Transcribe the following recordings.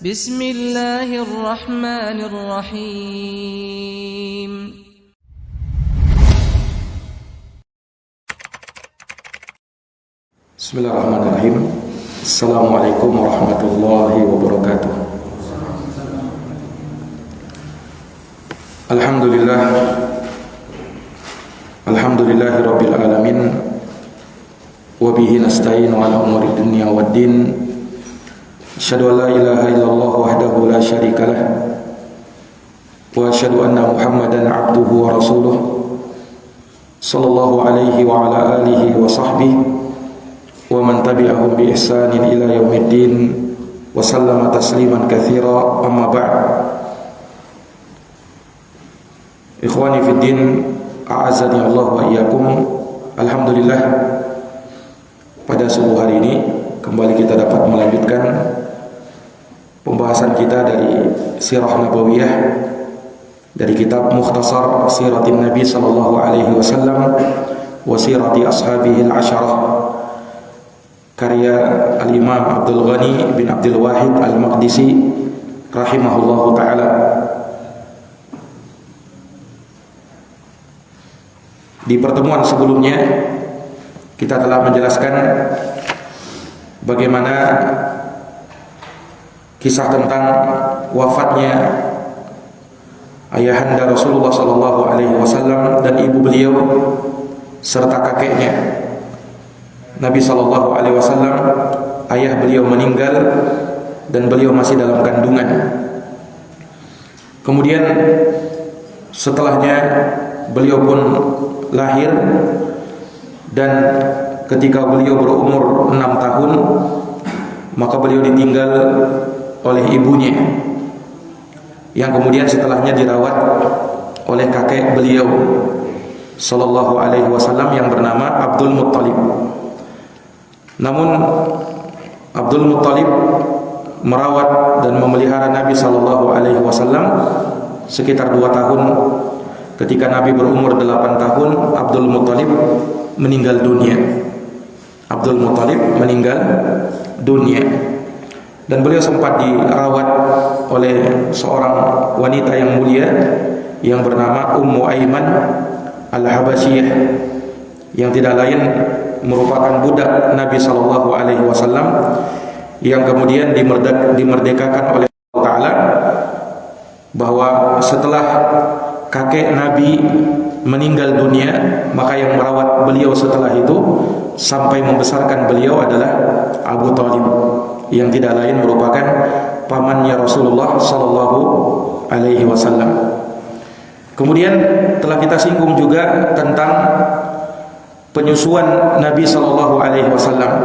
Bismillahirrahmanirrahim. Bismillahirrahmanirrahim. Assalamualaikum warahmatullahi wabarakatuh. Alhamdulillahi rabbil alamin. Wa bihi nasta'inu ala umuri dunya waddin. Asyhadu an la ilaha illallah wahdahu la syarikalah. Wa asyhadu anna Muhammadan abduhu wa rasuluh. Sallallahu alaihi wa ala alihi wa sahbihi wa man tabi'ahum bi ihsanin ila yaumiddin wa sallama tasliman katsira, amma ba'd. Ikhwani fid din, a'azzani Allah wa iyyakum. Alhamdulillah, pada subuh hari ini kembali kita dapat melanjutkan pembahasan kita dari Sirah Nabawiyah, dari kitab Mukhtasar Siratin Nabi sallallahu alaihi wasallam wa Sirati Ashabihil Asyarah, karya Al-Imam Abdul Ghani bin Abdul Wahid Al-Maqdisi rahimahullahu ta'ala. Di pertemuan sebelumnya kita telah menjelaskan bagaimana kisah tentang wafatnya ayahanda Rasulullah sallallahu alaihi wasallam dan ibu beliau serta kakeknya. Nabi sallallahu alaihi wasallam, ayah beliau meninggal dan beliau masih dalam kandungan. Kemudian setelahnya beliau pun lahir, dan ketika beliau berumur 6 tahun maka beliau ditinggal oleh ibunya, yang kemudian setelahnya dirawat oleh kakek beliau sallallahu alaihi wasallam yang bernama Abdul Muttalib. Namun Abdul Muttalib merawat dan memelihara Nabi sallallahu alaihi wasallam sekitar 2 tahun. Ketika Nabi berumur 8 tahun, Abdul Muttalib meninggal dunia. Abdul Muttalib meninggal dunia, dan beliau sempat dirawat oleh seorang wanita yang mulia yang bernama Ummu Aiman Al-Habasyiyah, yang tidak lain merupakan budak Nabi sallallahu alaihi wasallam yang kemudian dimerdekakan oleh Allah Ta'ala, bahwa setelah kakek Nabi meninggal dunia, maka yang merawat beliau setelah itu sampai membesarkan beliau adalah Abu Thalib, yang tidak lain merupakan pamannya Rasulullah sallallahu alaihi wasallam. Kemudian telah kita singgung juga tentang penyusuan Nabi sallallahu alaihi wasallam.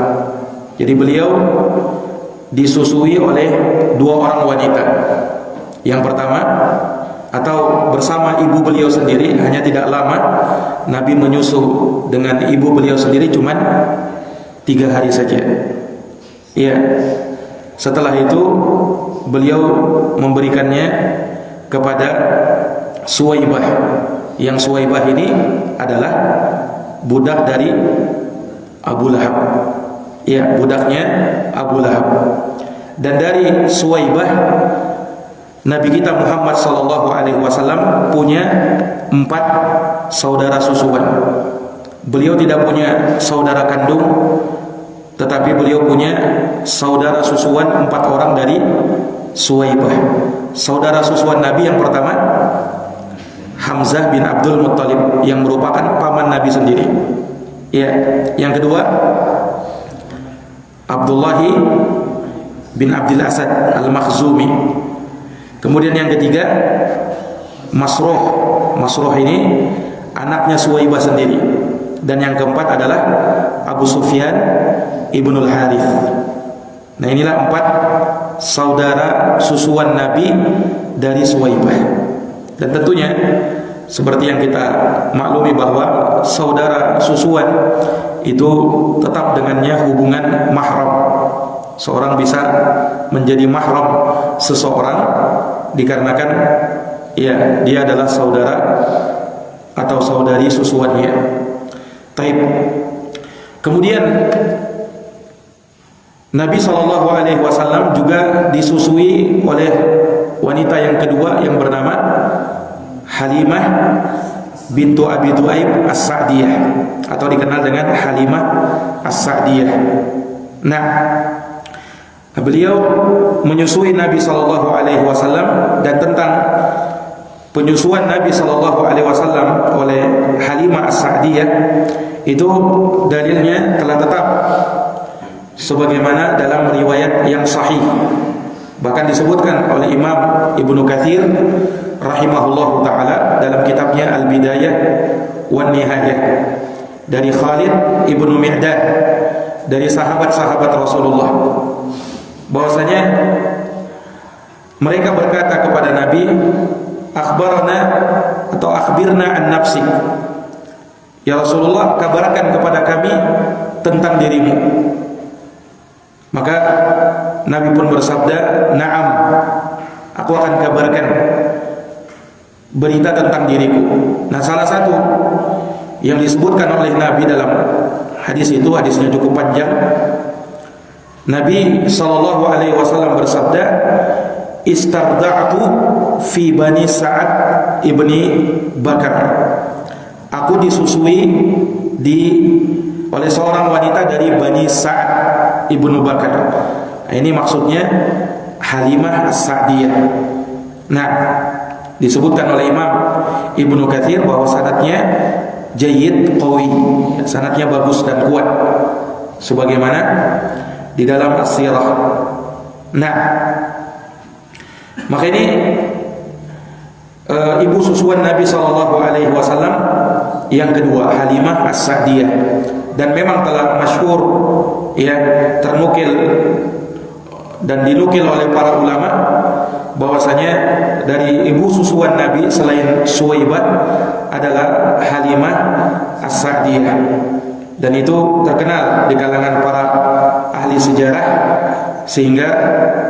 Jadi beliau disusui oleh 2 orang wanita. Yang pertama, atau bersama ibu beliau sendiri, hanya tidak lama Nabi menyusu dengan ibu beliau sendiri cuma 3 hari saja. Iya. Setelah itu beliau memberikannya kepada Suwaibah, yang Suwaibah ini adalah budak dari Abu Lahab. Iya, budaknya Abu Lahab. Dan dari Suwaibah Nabi kita Muhammad sallallahu alaihi wasallam punya 4 saudara susuan. Beliau tidak punya saudara kandung, tetapi beliau punya saudara susuan 4 orang dari Suwaibah. Saudara susuan Nabi yang pertama Hamzah bin Abdul Muttalib, yang merupakan paman Nabi sendiri. Ya, yang kedua Abdullah bin Abdul Asad Al-Makhzumi. Kemudian yang ketiga Masruh. Masruh ini anaknya Suwaibah sendiri. Dan yang keempat adalah Abu Sufyan ibnul Harith. Nah, inilah 4 saudara susuan Nabi dari Suwaibah. Dan tentunya seperti yang kita maklumi bahwa saudara susuan itu tetap dengannya hubungan mahram. Seorang bisa menjadi mahram seseorang dikarenakan ya dia adalah saudara atau saudari susuannya. Taib. Kemudian Nabi SAW juga disusui oleh wanita yang kedua yang bernama Halimah bintu Abi Duaib As-Sa'diyah, atau dikenal dengan Halimah As-Sa'diyah. Nah, beliau menyusui Nabi SAW, dan tentang penyusuan Nabi SAW oleh Halimah As-Sa'diyah itu dalilnya telah tetap sebagaimana dalam riwayat yang sahih. Bahkan disebutkan oleh Imam Ibnu Katsir rahimahullahu taala dalam kitabnya Al-Bidayah wan Nihayah dari Khalid Ibnu Mi'dad, dari sahabat-sahabat Rasulullah, bahwasanya mereka berkata kepada Nabi, akhbarna atau akhbirna an nafsik, ya Rasulullah, kabarkan kepada kami tentang dirimu. Maka Nabi pun bersabda, na'am, aku akan kabarkan berita tentang diriku. Nah, salah satu yang disebutkan oleh Nabi dalam hadis itu, hadisnya cukup panjang, Nabi SAW bersabda, istarda'tu fi bani Sa'ad ibni Bakar, aku disusui oleh seorang wanita dari Bani Sa'ad ibnu Bakar. Nah, ini maksudnya Halimah As-Sa'diyah. Nah, disebutkan oleh Imam Ibnu Katsir bahwa sanadnya jayyid qawi, sanadnya bagus dan kuat, sebagaimana di dalam as-sirah. Nah, maka ini ibu susuan Nabi SAW yang kedua, Halimah As-Sa'diyah, dan memang telah masyhur, ya, ternukil dan dinukil oleh para ulama bahwasanya dari ibu susuan Nabi selain Suwaibah adalah Halimah As-Sa'diyah, dan itu terkenal di kalangan para ahli sejarah, sehingga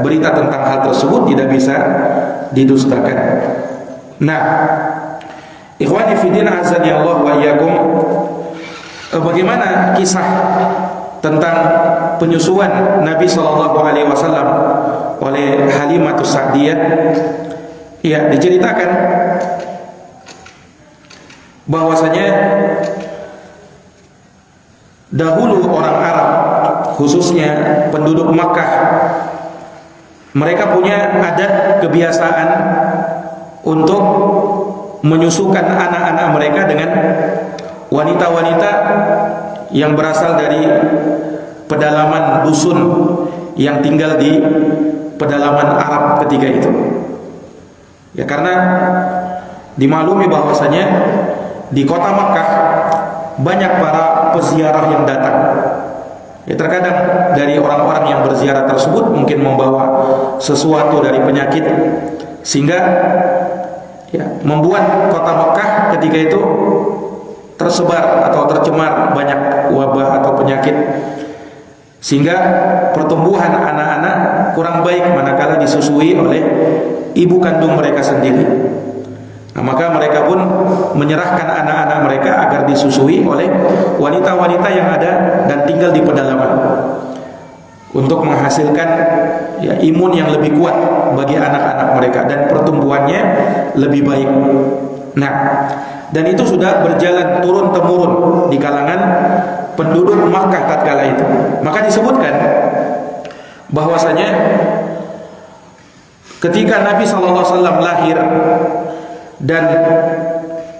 berita tentang hal tersebut tidak bisa didustakan. Nah, ikhwani fiddin azani Allah wa iyyakum, bagaimana kisah tentang penyusuan Nabi SAW oleh Halimah As-Sa'diyah? Ya, diceritakan bahwasanya dahulu orang Arab, khususnya penduduk Makkah, mereka punya adat kebiasaan untuk menyusukan anak-anak mereka dengan wanita-wanita yang berasal dari pedalaman dusun yang tinggal di pedalaman Arab ketika itu. Ya, karena dimaklumi bahwasanya di kota Makkah banyak para peziarah yang datang. Ya, terkadang dari orang-orang yang berziarah tersebut mungkin membawa sesuatu dari penyakit, sehingga ya, membuat kota Makkah ketika itu tersebar atau tercemar banyak wabah atau penyakit, sehingga pertumbuhan anak-anak kurang baik manakala disusui oleh ibu kandung mereka sendiri. Nah, maka mereka pun menyerahkan anak-anak mereka agar disusui oleh wanita-wanita yang ada dan tinggal di pedalaman, untuk menghasilkan, ya, imun yang lebih kuat bagi anak-anak mereka dan pertumbuhannya lebih baik. Nah, dan itu sudah berjalan turun-temurun di kalangan penduduk Makkah tatkala itu. Maka disebutkan bahwasanya ketika Nabi SAW lahir, dan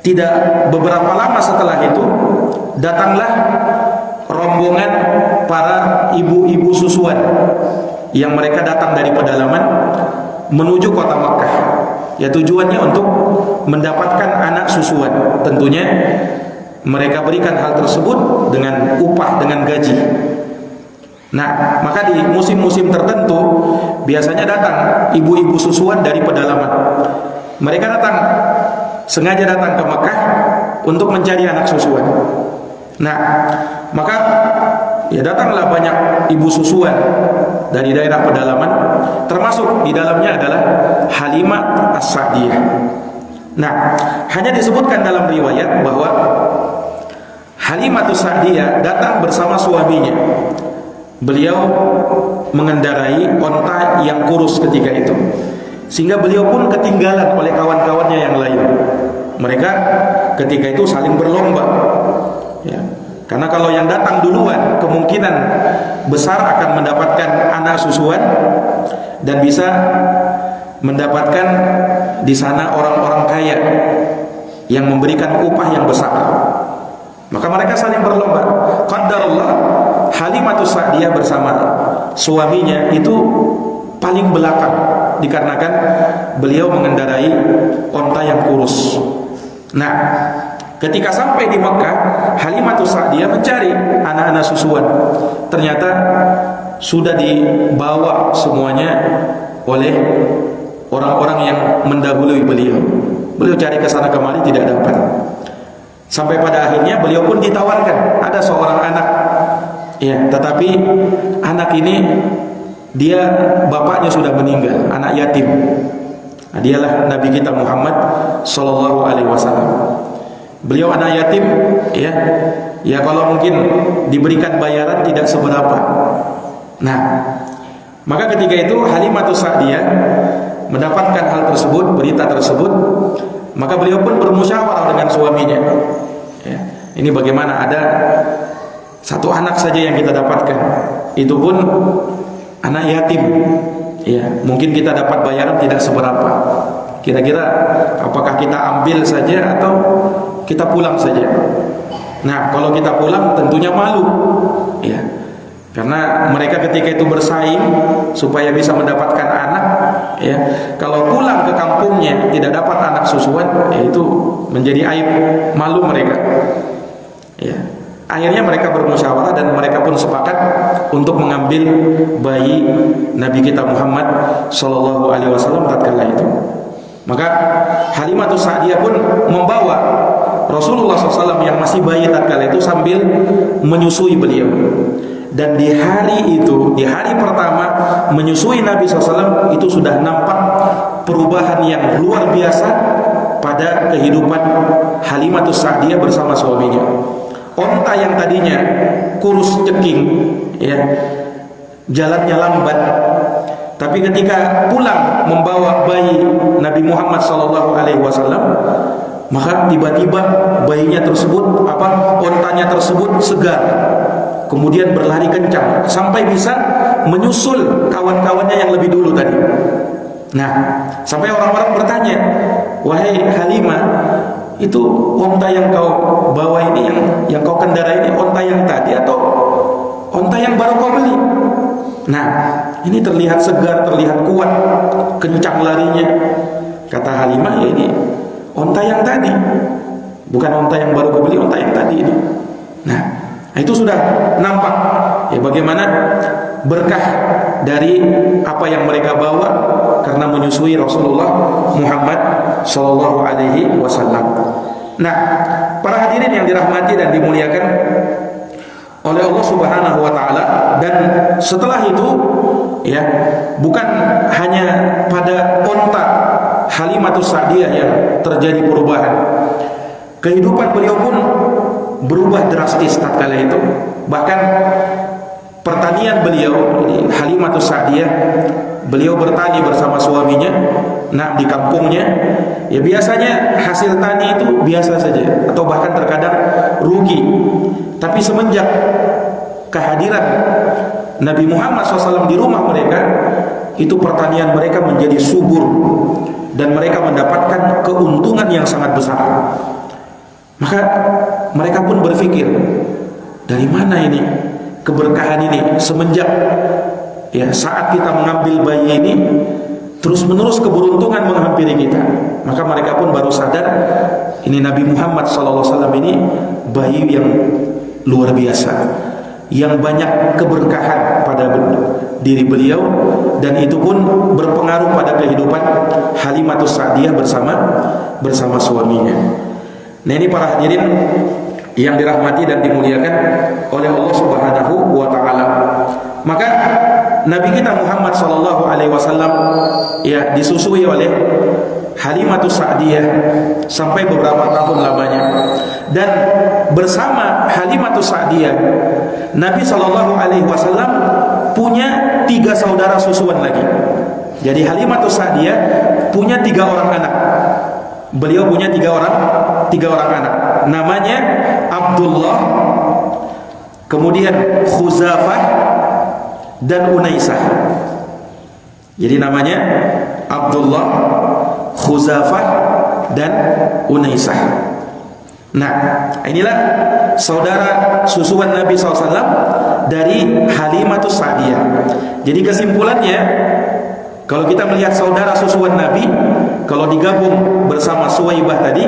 tidak beberapa lama setelah itu datanglah rombongan para ibu-ibu susuan yang mereka datang dari pedalaman menuju kota Makkah. Ya, tujuannya untuk mendapatkan anak susuan. Tentunya mereka berikan hal tersebut dengan upah, dengan gaji. Nah, maka di musim-musim tertentu biasanya datang ibu-ibu susuan dari pedalaman. Mereka sengaja datang ke Makkah untuk mencari anak susuan. Nah, maka ya datanglah banyak ibu susuan dari daerah pedalaman, termasuk di dalamnya adalah Halimah As-Sa'diyah. Nah, hanya disebutkan dalam riwayat bahwa Halimah As-Sa'diyah datang bersama suaminya, beliau mengendarai onta yang kurus ketika itu, sehingga beliau pun ketinggalan oleh kawan-kawannya yang lain. Mereka ketika itu saling berlomba, ya. Karena kalau yang datang duluan kemungkinan besar akan mendapatkan anak susuan dan bisa mendapatkan di sana orang-orang kaya yang memberikan upah yang besar. Maka mereka saling berlomba. Qadarullah, Halimatus Sa'diyah bersama suaminya itu paling belakang, dikarenakan beliau mengendarai onta yang kurus. Nah, ketika sampai di Mekah, Halimatus Sa'diyah mencari anak-anak susuan. Ternyata sudah dibawa semuanya oleh orang-orang yang mendahului beliau. Beliau cari ke sana kemari tidak dapat. Sampai pada akhirnya beliau pun ditawarkan, ada seorang anak, ya, tetapi anak ini dia bapaknya sudah meninggal, anak yatim. Nah, dialah Nabi kita Muhammad sallallahu alaihi wasallam. Beliau anak yatim, ya. Ya kalau mungkin diberikan bayaran tidak seberapa. Nah, maka ketika itu Halimatus Sa'diyah mendapatkan hal tersebut, berita tersebut, maka beliau pun bermusyawarah dengan suaminya. Ya, ini bagaimana ada satu anak saja yang kita dapatkan, itu pun anak yatim. Ya, mungkin kita dapat bayaran tidak seberapa. Kira-kira apakah kita ambil saja atau kita pulang saja? Nah, kalau kita pulang tentunya malu, ya, karena mereka ketika itu bersaing supaya bisa mendapatkan anak, ya. Kalau pulang ke kampungnya tidak dapat anak susuan, ya itu menjadi aib, malu mereka. Ya. Akhirnya mereka bermusyawarah dan mereka pun sepakat untuk mengambil bayi Nabi kita Muhammad sallallahu alaihi wasallam tatkala itu. Maka Halimatus Sa'diyah pun membawa Rasulullah SAW yang masih bayi tatkala itu sambil menyusui beliau. Dan di hari itu, di hari pertama menyusui Nabi SAW, itu sudah nampak perubahan yang luar biasa pada kehidupan Halimatus Sa'diyah bersama suaminya. Onta yang tadinya kurus ceking, ya, jalannya lambat, tapi ketika pulang membawa bayi Nabi Muhammad SAW, maka tiba-tiba bayinya tersebut, ontanya tersebut segar, kemudian berlari kencang sampai bisa menyusul kawan-kawannya yang lebih dulu tadi. Nah, sampai orang-orang bertanya, wahai Halimah, itu onta yang kau bawa ini, yang kau kendarai ini, onta yang tadi atau onta yang baru kau beli? Nah, ini terlihat segar, terlihat kuat, kencang larinya. Kata Halimah, ya ini onta yang tadi, bukan onta yang baru kau beli, onta yang tadi ini. Nah, itu sudah nampak ya bagaimana berkah dari apa yang mereka bawa karena menyusui Rasulullah Muhammad sallallahu alaihi wasallam. Nah, para hadirin yang dirahmati dan dimuliakan oleh Allah Subhanahu wa taala, dan setelah itu ya, bukan hanya pada onta Halimatus Sa'diyah yang terjadi perubahan. Kehidupan beliau pun berubah drastis tatkala itu. Bahkan pertanian beliau, Halimatus Sa'diyah, beliau bertani bersama suaminya, nah di kampungnya, ya biasanya hasil tani itu biasa saja atau bahkan terkadang rugi. Tapi semenjak kehadiran Nabi Muhammad SAW di rumah mereka, itu pertanian mereka menjadi subur dan mereka mendapatkan keuntungan yang sangat besar. Maka mereka pun berpikir, dari mana ini keberkahan ini semenjak ya saat kita mengambil bayi ini, terus menerus keberuntungan menghampiri kita. Maka mereka pun baru sadar, ini Nabi Muhammad SAW ini bayi yang luar biasa, yang banyak keberkahan pada diri beliau, dan itu pun berpengaruh pada kehidupan Halimatus Sa'diyah bersama suaminya. Nah, ini para hadirin yang dirahmati dan dimuliakan oleh Allah Subhanahu wa taala. Maka Nabi kita Muhammad sallallahu alaihi wasallam ya disusui oleh Halimatus Sa'diyah sampai beberapa tahun lamanya. Dan bersama Halimatus Sa'diyah Nabi sallallahu alaihi wasallam punya 3 saudara susuan lagi. Jadi Halimatus Sa'diyah punya 3 orang anak. Beliau punya 3 orang anak. Namanya Abdullah, kemudian Khuzafah dan Unaisah. Jadi namanya Abdullah, Khuzafah dan Unaisah. Nah, inilah saudara susuan Nabi SAW dari Halimatus Sa'diyah. Jadi kesimpulannya, kalau kita melihat saudara susuan Nabi, kalau digabung bersama Suwaibah tadi,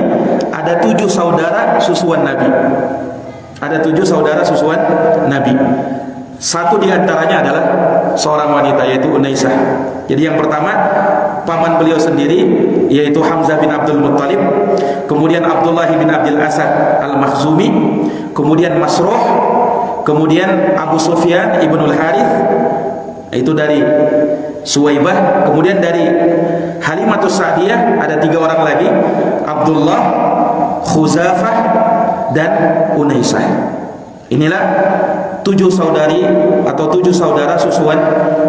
ada 7 saudara susuan Nabi. Ada 7 saudara susuan Nabi. Satu diantaranya adalah seorang wanita, yaitu Unaisah. Jadi yang pertama, paman beliau sendiri, yaitu Hamzah bin Abdul Muttalib, kemudian Abdullah bin Abdul Asad Al-Makhzumi, kemudian Masruh, kemudian Abu Sufyan ibnul Harith, itu dari Suwaibah. Kemudian dari Halimatus Sa'diyah ada 3 orang lagi, Abdullah, Khuzafah dan Unaisah. Inilah 7 saudari atau 7 saudara susuan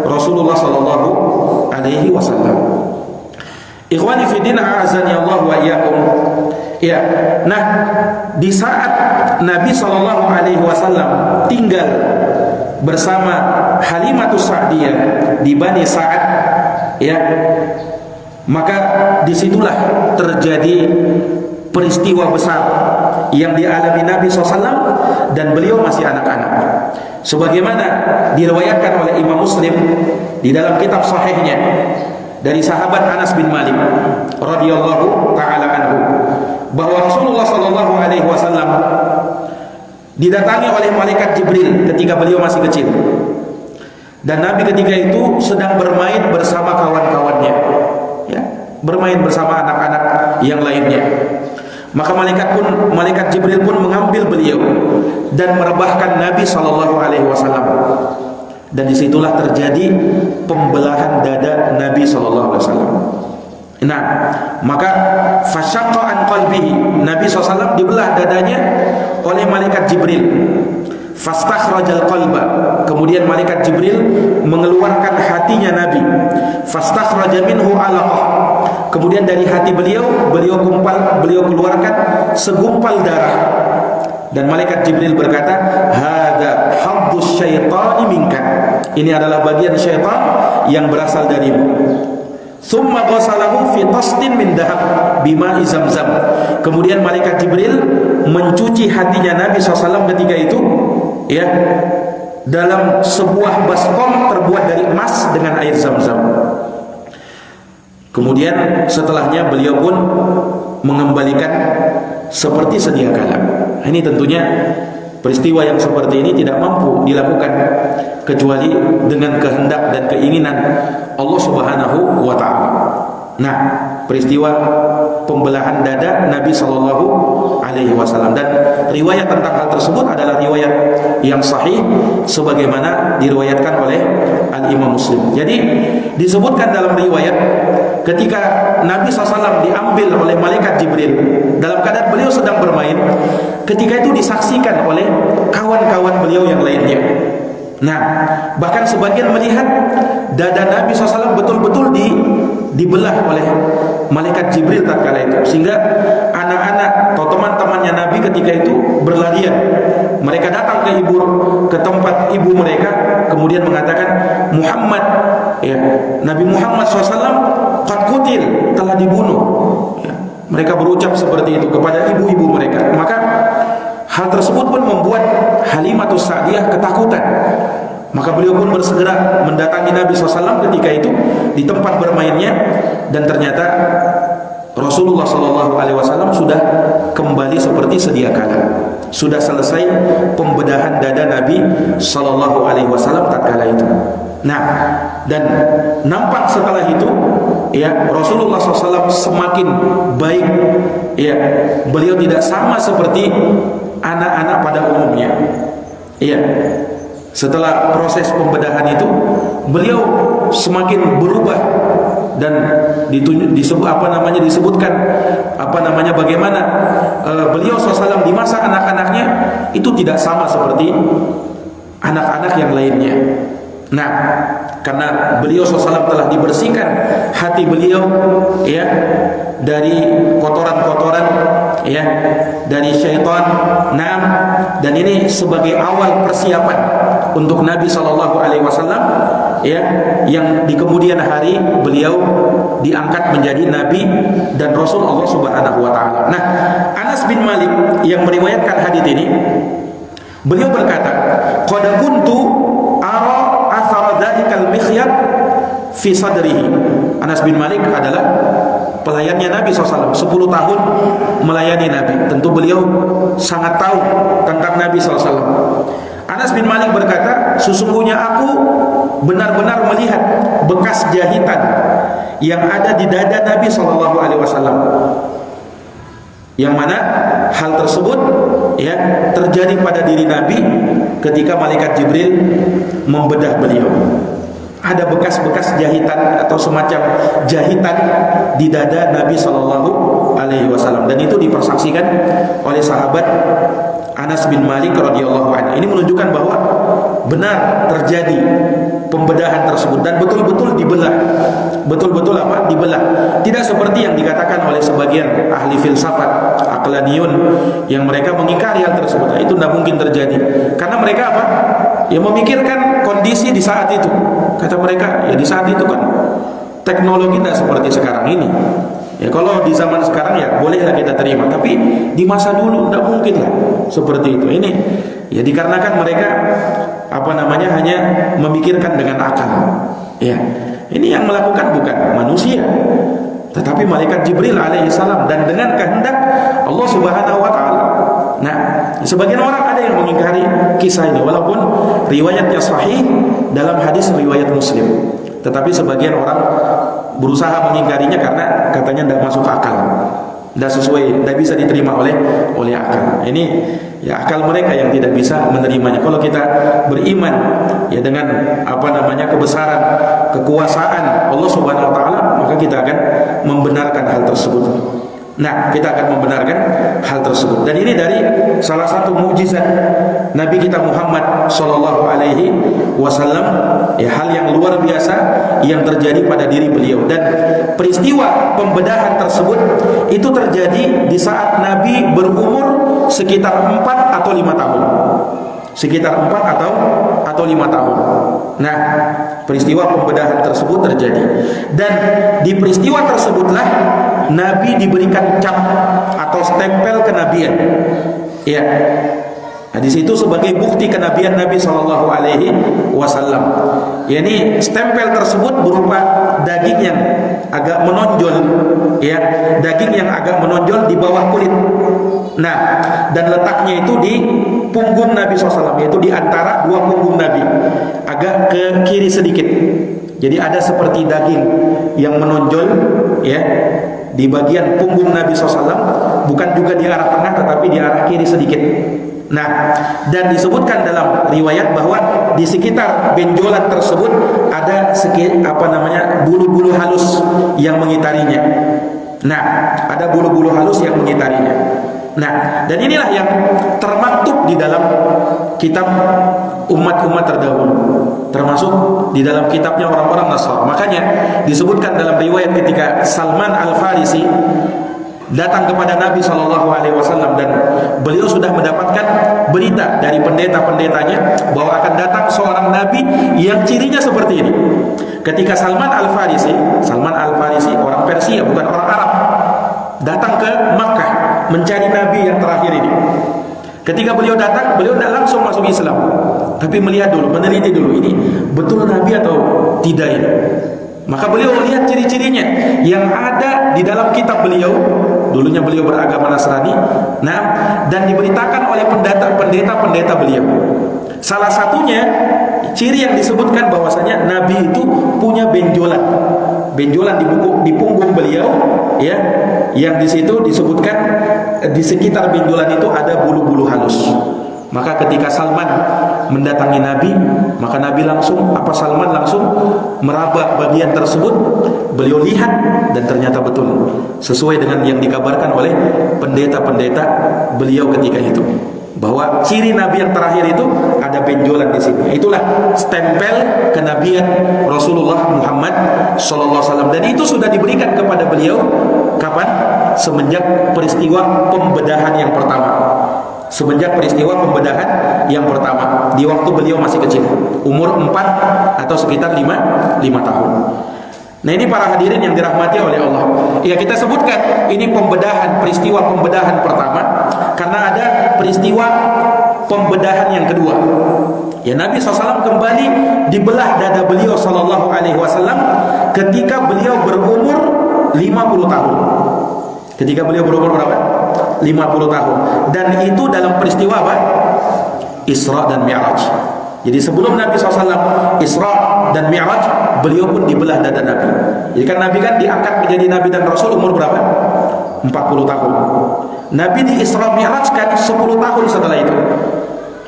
Rasulullah sallallahu alaihi wasallam. Ikhwani fi din, a'azani Allah wa iyyakum. Ya. Nah, di saat Nabi sallallahu alaihi wasallam tinggal bersama Halimatus Sa'diyah di Bani Sa'ad, ya, maka disitulah terjadi peristiwa besar yang dialami Nabi SAW dan beliau masih anak-anak. Sebagaimana diriwayatkan oleh Imam Muslim di dalam kitab sahihnya dari sahabat Anas bin Malik radhiyallahu taala anhu, bahwa Rasulullah sallallahu alaihi wasallam didatangi oleh malaikat Jibril ketika beliau masih kecil. Dan Nabi ketika itu sedang bermain bersama kawan-kawannya, ya, bermain bersama anak-anak yang lainnya. Maka malaikat Jibril pun mengambil beliau dan merebahkan Nabi sallallahu alaihi wasallam. Dan disitulah terjadi pembelahan dada Nabi sallallahu alaihi wasallam. Nah, maka fasyaqqa an qalbihi, Nabi SAW dibelah dadanya oleh malaikat Jibril. Fastakhrajal qalba, kemudian malaikat Jibril mengeluarkan hatinya Nabi. Fastakhraja minhu alaqah, kemudian dari hati beliau keluarkan segumpal darah. Dan malaikat Jibril berkata, "Hadza haddus syaitani minka." Ini adalah bagian syaitan yang berasal darimu. Tsumma ghasalahu fi tasdin min dhahab bima'i zamzam. Kemudian malaikat Jibril mencuci hatinya Nabi SAW ketika itu, ya, dalam sebuah baskom terbuat dari emas dengan air Zamzam. Kemudian setelahnya beliau pun mengembalikan seperti sedia kala. Ini tentunya peristiwa yang seperti ini tidak mampu dilakukan kecuali dengan kehendak dan keinginan Allah Subhanahu wa taala. Nah, peristiwa pembelahan dada Nabi sallallahu alaihi wasallam, dan riwayat tentang hal tersebut adalah riwayat yang sahih sebagaimana diriwayatkan oleh Al-Imam Muslim. Jadi disebutkan dalam riwayat ketika Nabi SAW diambil oleh malaikat Jibril dalam keadaan beliau sedang bermain, ketika itu disaksikan oleh kawan-kawan beliau yang lainnya. Nah, bahkan sebagian melihat dada Nabi SAW betul-betul dibelah oleh malaikat Jibril tatkala itu, sehingga anak-anak atau teman-temannya Nabi ketika itu berlarian. Mereka datang ke tempat ibu mereka, kemudian mengatakan, Muhammad, ya, Nabi Muhammad SAW qad qutil, telah dibunuh, ya. Mereka berucap seperti itu kepada ibu-ibu mereka. Maka hal tersebut pun membuat Halimatus Sa'diyah ketakutan. Maka beliau pun bersegera mendatangi Nabi SAW ketika itu di tempat bermainnya, dan ternyata Rasulullah SAW sudah kembali seperti sedia kala. Sudah selesai pembedahan dada Nabi SAW tatkala itu. Nah, dan nampak setelah itu, ya, Rasulullah SAW semakin baik. Ya, beliau tidak sama seperti anak-anak pada umumnya. Iya. Setelah proses pembedahan itu, beliau semakin berubah dan disebutkan bagaimana beliau SAW di masa anak-anaknya itu tidak sama seperti anak-anak yang lainnya. Nah, karena beliau SAW telah dibersihkan hati beliau ya dari kotoran-kotoran ya dari syaitan. Nah, dan ini sebagai awal persiapan untuk Nabi SAW ya, yang di kemudian hari beliau diangkat menjadi Nabi dan Rasul Allah Subhanahu wa Ta'ala. Nah, Anas bin Malik yang meriwayatkan hadits ini, beliau berkata, qad kuntu ara athara dhalikal mikhyat fi sadrihi. Anas bin Malik adalah pelayannya Nabi SAW, 10 tahun melayani Nabi. Tentu beliau sangat tahu tentang Nabi SAW. Anas bin Malik berkata, sesungguhnya aku benar-benar melihat bekas jahitan yang ada di dada Nabi SAW, yang mana hal tersebut ya terjadi pada diri Nabi ketika malaikat Jibril membedah beliau. Ada bekas-bekas jahitan atau semacam jahitan di dada Nabi SAW, dan itu dipersaksikan oleh sahabat Anas bin Malik radhiyallahu anhu. Ini menunjukkan bahwa benar terjadi pembedahan tersebut dan betul-betul dibelah. Betul-betul dibelah. Tidak seperti yang dikatakan oleh sebagian ahli filsafat aqlaniyun yang mereka mengingkari hal tersebut. Itu tidak mungkin terjadi. Karena mereka ya memikirkan kondisi di saat itu. Kata mereka, ya di saat itu kan teknologi tidak seperti sekarang ini. Ya kalau di zaman sekarang ya bolehlah kita terima, tapi di masa dulu tidak mungkin lah seperti itu. Ini ya dikarenakan mereka hanya memikirkan dengan akal. Ya, ini yang melakukan bukan manusia, tetapi malaikat Jibril alaihissalam, dan dengan kehendak Allah Subhanahu wa Ta'ala. Nah, sebagian orang ada yang mengingkari kisah ini, walaupun riwayatnya sahih dalam hadis riwayat Muslim, tetapi sebagian orang berusaha mengingkarinya karena katanya tidak masuk akal, tidak sesuai, tidak bisa diterima oleh akal. Ini ya akal mereka yang tidak bisa menerimanya. Kalau kita beriman ya dengan kebesaran, kekuasaan Allah Subhanahu wa Ta'ala, maka kita akan membenarkan hal tersebut. Nah, kita akan membenarkan hal tersebut. Dan ini dari salah satu mukjizat Nabi kita Muhammad sallallahu alaihi wasallam, ya, hal yang luar biasa yang terjadi pada diri beliau. Dan peristiwa pembedahan tersebut itu terjadi di saat Nabi berumur sekitar 4 atau 5 tahun. Sekitar 4 atau 5 tahun. Nah, peristiwa pembedahan tersebut terjadi. Dan di peristiwa tersebutlah Nabi diberikan cap atau stempel kenabian. Ya. Nah, di situ sebagai bukti kenabian Nabi sallallahu alaihi wasallam. Yani stempel tersebut berupa daging yang agak menonjol, ya, daging yang agak menonjol di bawah kulit. Nah, dan letaknya itu di punggung Nabi SAW, yaitu di antara dua punggung Nabi, agak ke kiri sedikit. Jadi ada seperti daging yang menonjol, ya, di bagian punggung Nabi SAW, bukan juga di arah tengah, tetapi di arah kiri sedikit. Nah, dan disebutkan dalam riwayat bahwa di sekitar benjolan tersebut ada bulu-bulu halus yang mengitarinya. Nah, ada bulu-bulu halus yang mengitarinya. Nah, dan inilah yang termaktub di dalam kitab umat-umat terdahulu, termasuk di dalam kitabnya orang-orang Nasrani. Makanya disebutkan dalam riwayat ketika Salman Al-Farisi datang kepada Nabi SAW dan beliau sudah mendapatkan berita dari pendeta-pendetanya bahwa akan datang seorang Nabi yang cirinya seperti ini. Ketika Salman Al-Farisi orang Persia, bukan orang Arab, datang ke Makkah mencari Nabi yang terakhir ini. Ketika beliau datang, beliau tidak langsung masuk Islam, tapi melihat dulu, meneliti dulu, ini betul Nabi atau tidak ini. Maka beliau melihat ciri-cirinya yang ada di dalam kitab beliau. Dulunya beliau beragama Nasrani. Nah, dan diberitakan oleh pendeta-pendeta beliau. Salah satunya ciri yang disebutkan bahwasanya Nabi itu punya benjolan. benjolan di punggung beliau, ya, yang di situ disebutkan di sekitar benjolan itu ada bulu-bulu halus. Maka ketika Salman mendatangi Nabi, maka Nabi Salman langsung meraba bagian tersebut. Beliau lihat dan ternyata betul sesuai dengan yang dikabarkan oleh pendeta-pendeta beliau ketika itu, bahwa ciri Nabi yang terakhir itu ada benjolan di sini. Itulah stempel kenabian Rasulullah Muhammad SAW, dan itu sudah diberikan kepada beliau kapan? Semenjak peristiwa pembedahan yang pertama. Semenjak peristiwa pembedahan yang pertama, di waktu beliau masih kecil, umur 4 atau sekitar 5 tahun. Nah, ini para hadirin yang dirahmati oleh Allah. Ya, kita sebutkan ini peristiwa pembedahan pertama karena ada peristiwa pembedahan yang kedua. Ya, Nabi SAW kembali dibelah dada beliau SAW ketika beliau berumur 50 tahun. Ketika beliau berumur berapa? 50 tahun. Dan itu dalam peristiwa apa? Isra dan Mi'raj. Jadi sebelum Nabi SAW Isra dan Mi'raj, beliau pun dibelah dada Nabi. Jadi kan Nabi kan diangkat menjadi Nabi dan Rasul umur berapa? 40 tahun. Nabi di Isra Mi'raj kan 10 tahun setelah itu.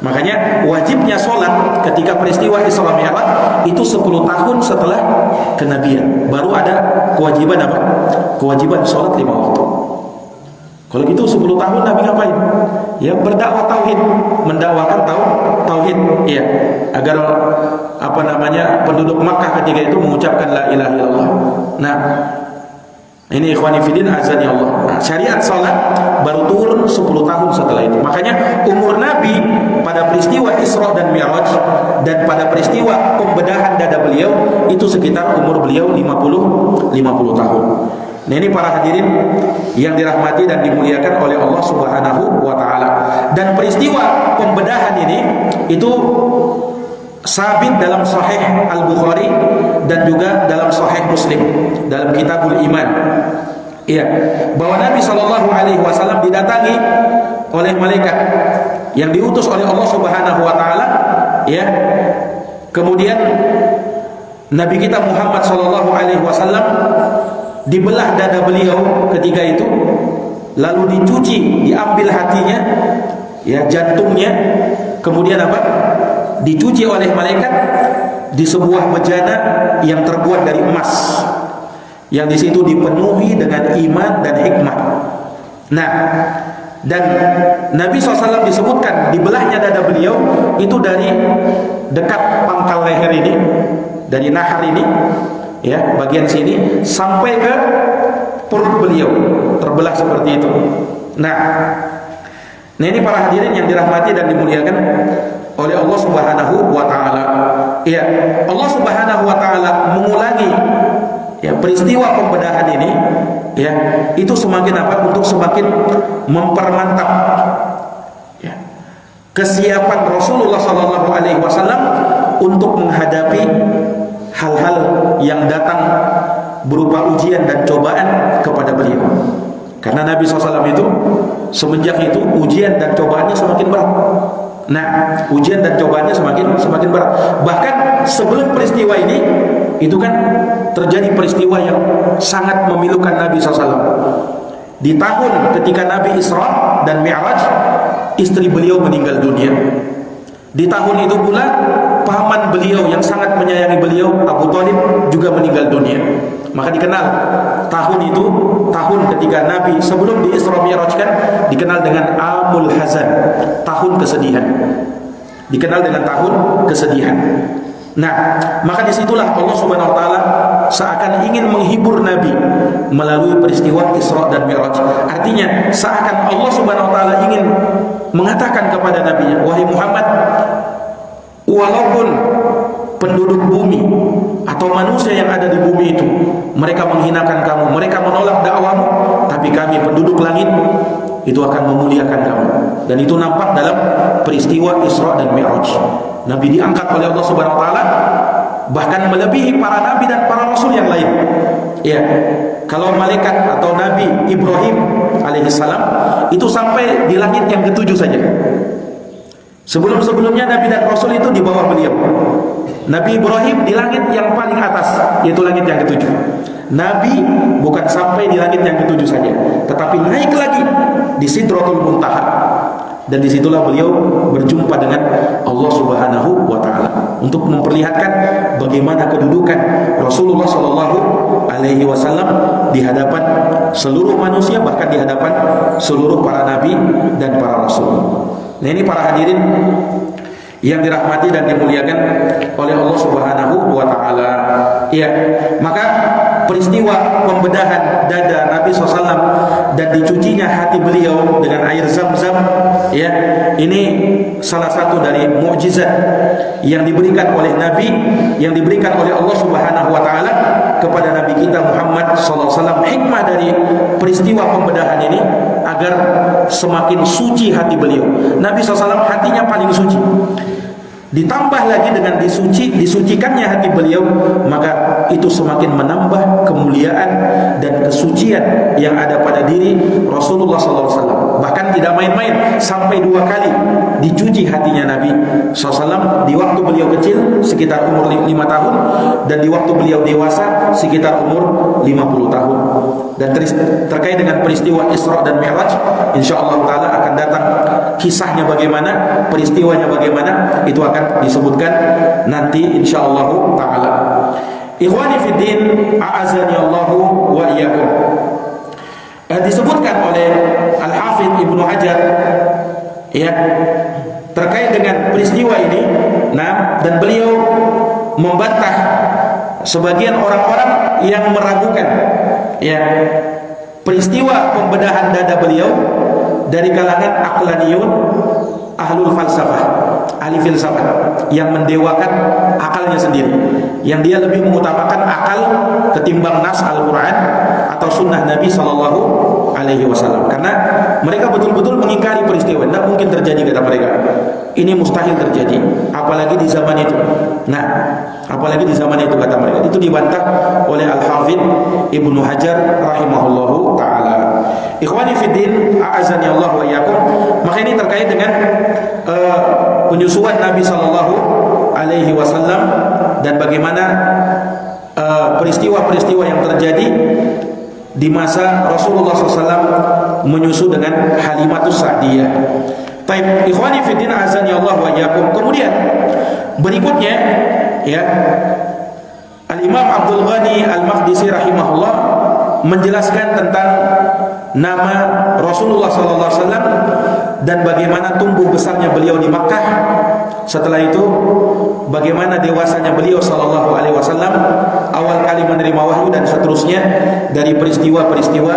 Makanya wajibnya sholat ketika peristiwa Isra Mi'raj itu 10 tahun setelah kenabian. Baru ada kewajiban apa? Kewajiban sholat 5 waktu. Kalau gitu 10 tahun Nabi ngapain? Ya, berdakwah tauhid, mendakwakan tauhid, ya, agar penduduk Makkah ketika itu mengucapkan la ilaha illallah. Nah, ini ikhwani fillah azani Allah. Nah, syariat salat baru turun 10 tahun setelah itu. Makanya umur Nabi pada peristiwa Isra dan Mi'raj dan pada peristiwa pembedahan dada beliau itu sekitar umur beliau 50 tahun. Nah, ini para hadirin yang dirahmati dan dimuliakan oleh Allah Subhanahu wa taala. Dan peristiwa pembedahan ini itu sabit dalam Sahih Al-Bukhari dan juga dalam Sahih Muslim dalam Kitabul Iman. Iya, bahwa Nabi SAW didatangi oleh malaikat yang diutus oleh Allah Subhanahu wa taala, ya. Kemudian Nabi kita Muhammad SAW dibelah dada beliau ketika itu, lalu dicuci, diambil hatinya, ya, jantungnya, kemudian apa? Dicuci oleh malaikat di sebuah bejana yang terbuat dari emas, yang di situ dipenuhi dengan iman dan hikmah. Nah, dan Nabi SAW disebutkan dibelahnya dada beliau itu dari dekat pangkal leher ini, dari nahar ini, ya, bagian sini sampai ke perut beliau terbelah seperti itu. Nah, ini para hadirin yang dirahmati dan dimuliakan oleh Allah Subhanahu wa taala. Ya, Allah Subhanahu wa taala mengulangi, ya, peristiwa pembedahan ini, ya, itu semakin apa? Untuk semakin mempermantap, ya, kesiapan Rasulullah SAW untuk menghadapi hal-hal yang datang berupa ujian dan cobaan kepada beliau. Karena Nabi SAW itu semenjak itu ujian dan cobaannya semakin berat. Nah, ujian dan cobaannya semakin berat. Bahkan sebelum peristiwa ini, itu kan terjadi peristiwa yang sangat memilukan Nabi SAW. Di tahun ketika Nabi Isra dan Mi'raj, istri beliau meninggal dunia. Di tahun itu pula paman beliau yang sangat menyayangi beliau, Abu Thalib, juga meninggal dunia. Maka dikenal tahun itu, tahun ketika Nabi sebelum di Isra Mi'raj kan dikenal dengan Amul Hazan, tahun kesedihan. Dikenal dengan tahun kesedihan. Nah, maka disitulah Allah Subhanahu wa taala seakan ingin menghibur Nabi melalui peristiwa Isra dan Mi'raj. Artinya seakan Allah Subhanahu wa taala ingin mengatakan kepada nabinya, wahai Muhammad, walaupun penduduk bumi atau manusia yang ada di bumi itu mereka menghinakan kamu, mereka menolak dakwamu, tapi kami penduduk langit itu akan memuliakan kamu. Dan itu nampak dalam peristiwa Isra dan Mi'raj. Nabi diangkat oleh Allah Subhanahu wa taala bahkan melebihi para nabi dan para rasul yang lain. Ya, kalau malaikat atau Nabi Ibrahim alaihissalam itu sampai di langit yang ketujuh saja. Sebelum-sebelumnya nabi dan rasul itu di bawah beliau. Nabi Ibrahim di langit yang paling atas, yaitu langit yang ketujuh. Nabi bukan sampai di langit yang ketujuh saja, tetapi naik lagi di Sidratul Muntaha, dan disitulah beliau berjumpa dengan Allah Subhanahu wa Ta'ala untuk memperlihatkan bagaimana kedudukan Rasulullah Sallallahu Alaihi Wasallam di hadapan seluruh manusia, bahkan di hadapan seluruh para nabi dan para rasul. Nah, ini para hadirin yang dirahmati dan dimuliakan oleh Allah Subhanahu wa Ta'ala. Ya, maka peristiwa pembedahan dada Nabi SAW dan dicucinya hati beliau dengan air zam-zam, ya, ini salah satu dari mukjizat yang diberikan oleh Nabi, yang diberikan oleh Allah Subhanahu wa Ta'ala kepada Nabi kita Muhammad SAW. Hikmah dari peristiwa pembedahan ini agar semakin suci hati beliau. Nabi SAW hatinya paling suci, ditambah lagi dengan disucikannya hati beliau, maka itu semakin menambah kemuliaan dan kesucian yang ada pada diri Rasulullah SAW. Bahkan tidak main-main, sampai 2 kali dicuci hatinya Nabi SAW, di waktu beliau kecil sekitar umur 5 tahun, dan di waktu beliau dewasa sekitar umur 50 tahun. Dan terkait dengan peristiwa Isra dan Mi'raj, insyaallah ta'ala akan datang kisahnya bagaimana, peristiwanya bagaimana, itu akan disebutkan nanti insyaallah ta'ala. Ikhwani fiddin, a'azani Allahu wa iyyakum. Disebutkan oleh Al-Hafidz Ibnu Hajar, ya, terkait dengan peristiwa ini. Nah, dan beliau membantah sebagian orang-orang yang meragukan, ya, peristiwa pembedahan dada beliau dari kalangan aqlaniyun, ahlul falsafah, ahli filsafat, yang mendewakan akalnya sendiri, yang dia lebih mengutamakan akal ketimbang nas Al-Quran atau sunnah Nabi Sallallahu Alaihi Wasallam. Karena mereka betul-betul mengingkari peristiwa. Tidak mungkin terjadi, kata mereka. Ini mustahil terjadi, apalagi di zaman itu. Nah, apalagi di zaman itu, kata mereka. Itu dibantah oleh Al-Hafidz Ibnu Hajar rahimahullahu ta'ala. Ikhwani fiddin, a'azani Allah wa iyyakum. Maka ini terkait dengan penyusuan Nabi Sallallahu Alaihi Wasallam dan bagaimana peristiwa-peristiwa yang terjadi di masa Rasulullah SAW menyusu dengan Halimatus Sa'diyah. Baik, ikhwani fiddin, azani Allah wa iyyakum. Kemudian berikutnya, ya, Al-Imam Abdul Ghani Al-Maqdisi rahimahullah menjelaskan tentang nama Rasulullah SAW dan bagaimana tumbuh besarnya beliau di Makkah. Setelah itu bagaimana dewasanya beliau sallallahu alaihi wasallam, awal kali menerima wahyu, dan seterusnya dari peristiwa-peristiwa